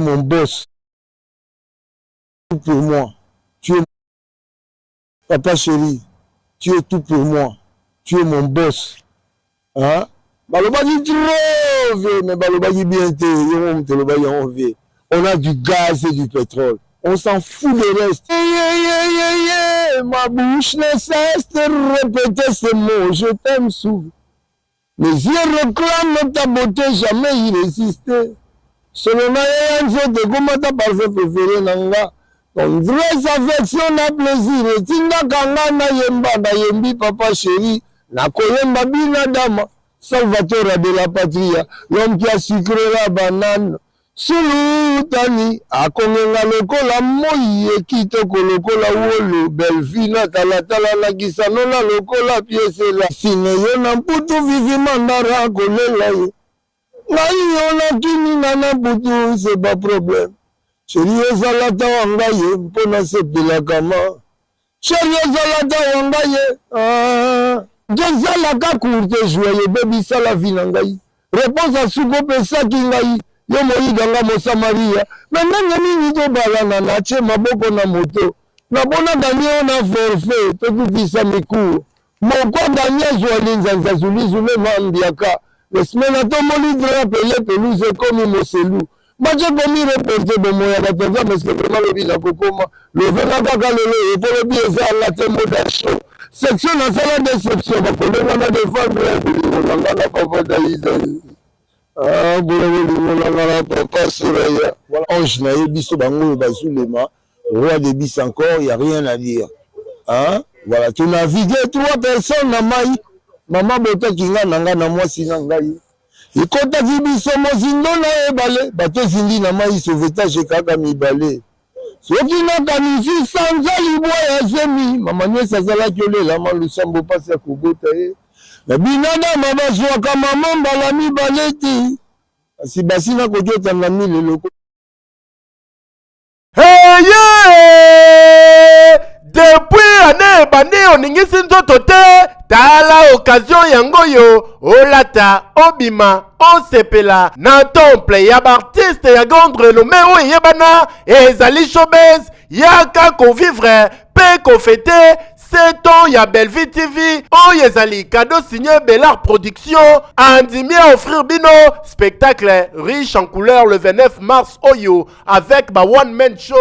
mon boss. Tout pour moi. Tu es papa chéri. Tu es tout pour moi. Tu es mon boss. Hein? Balobagi trop vieux, mais Balobagi bien été. On a du gaz et du pétrole. On s'en fout de reste. Ma bouche ne cesse de répéter ces mots. Je t'aime souvent. Mes yeux réclament ta beauté, jamais y résister. Selon moi, de comment ta parfait préféré nanga. Ton vraie affection na plaisir. Et tinda kanga na yemba, na yembi papa chéri. Na koyemba bina dama. Salvatore de la patria. L'homme qui a sucré la banane. Sulutani akongenga lokola moi ekitoko lokola wolo belvina talatala na kisanola lokola piese la sine yo na mputu vivi mandara kolela ye ngai yo na kini na mputu c'est pas problème chéri ezalata wanga ye mpona sepelaka ma chéri ezalata wanga ye jezalaka courte joyeux bebisa la vie na ngai réponse à suko pesaki ngai yo moyiganga mosa maria na ndenge nini tobalana na tie maboko na moto nabona daniel na forfait tokutisa mikuru moko daniel zwali nzanza zulizule mambiaka lesemena tomoni drapele pelouse ekomi moselu batie komi reporte bomoya bapenza parceke vraimen lobi na kokoma lovena kaka lelo epolobi ezala te modasho section nasala déception bakolenga na defendre bilingo nanga na pavadaiza Ange naye biso bango bazulema roi de bis encore, il n'y a rien à dire. Hein? Voilà, tu navigues 3 personnes na mai. Maman bota kinga nanga na moi sinangai. Il compte ki biso mozindo na ebale, bato zindi na mai sauvetage kaka mibale. Soki na kanisi sanza libwa ya zemi, mama nyesa zala kyolela malusambo pasi ya kubota ye. Na binada mabazwaka mama mbala mibale ti. Si basina kojota na mile loko. Hey yeah! Depuis année bande oningisi nzoto te tala occasion yango yo olata obima osepela na temple ya artiste ya grande renommée o yebana ezali showbiz yaka ko vivre pe ko fêter 7 ans ya Bellevue TV oyo ezali cadeau signé Bellard Production andimi à offrir bino spectacle riche en couleurs le 29 mars oyo avec ba one man show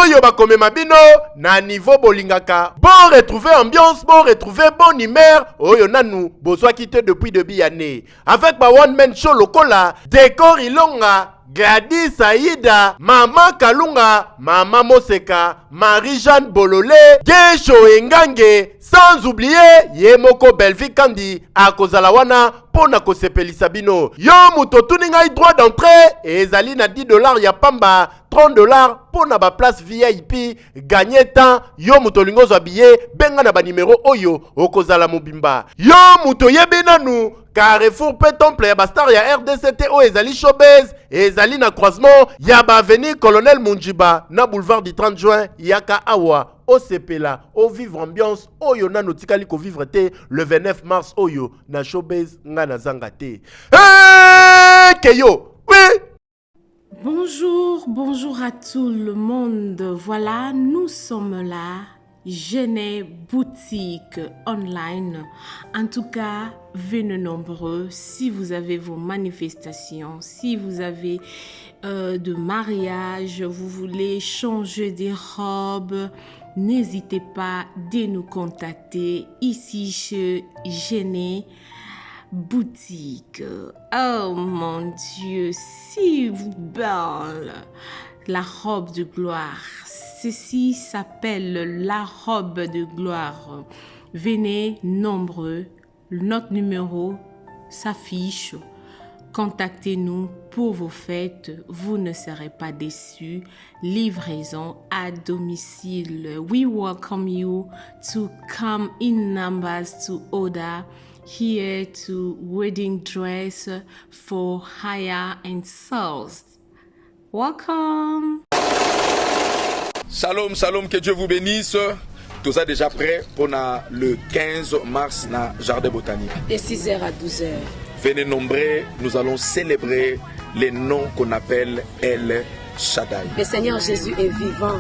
oyo bakomema bino na niveau bolingaka bon retrouver ambiance bon retrouver bon humeur oyo nanu bozwa quitté depuis début année avec ba one man show lokola décor ilonga Gladys Aïda, Maman Kalunga, Maman Moseka, Marie-Jeanne Bololé, Gesho Engange, sans oublier Yemoko Bellevue Kandi, à Kozalawana, Pona Kosepelisa bino. Yo muto tuninga droit d'entrée, et ezali na $10 ya pamba, $30 pona ba place VIP, gagner temps, yo muto lingo zo billet, benga na ba numéro oyo, okozala mobimba. Yo muto yebenanu, Carrefour pe temple ya bastar ya RDCT o ezali showbiz ezali na croisement ya ba avenue Colonel Munjiba na boulevard du 30 juin yaka awa o sepela o vivre ambiance oyo na notikali ko vivre te le 29 mars oyo na showbiz nga na zanga te keyo oui. Bonjour à tout le monde. Voilà, nous sommes là. Genève boutique online. En tout cas, venez nombreux. Si vous avez vos manifestations, si vous avez de mariage, vous voulez changer des robes, n'hésitez pas de nous contacter ici chez Genève boutique. Oh mon Dieu, si vous belle. La robe de gloire. Ceci s'appelle la robe de gloire. Venez nombreux. Notre numéro s'affiche. Contactez-nous pour vos fêtes. Vous ne serez pas déçus. Livraison à domicile. We welcome you to come in numbers to order here to wedding dress for hire and sales. Welcome. Shalom, shalom, que Dieu vous bénisse. Tout ça déjà prêt pour le 15 mars dans Jardin Botanique. De 6h à 12h. Venez nombreux, nous allons célébrer les noms qu'on appelle El Shaddai. Le Seigneur Jésus est vivant.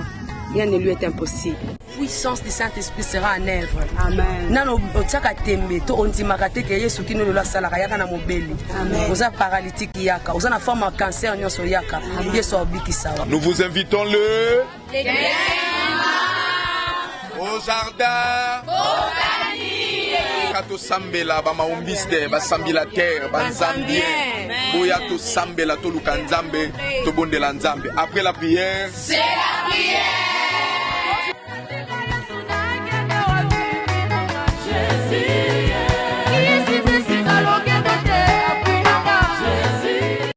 Rien ne lui est impossible. Puissance du Saint-Esprit sera en œuvre. Amen. Nano otiaka tembe to ondimaka te ke Yesu kino lelo asalaka yaka na mobeli. Amen. Oza paralytique yaka, oza na forme de cancer nyonso yaka. Yesu abikisa. Nous vous invitons le au jardin. Kato sambela ba maumbiste ba sambila terre ba nzambien. Boya to sambela to luka nzambe to bondela nzambe. Après la prière, c'est la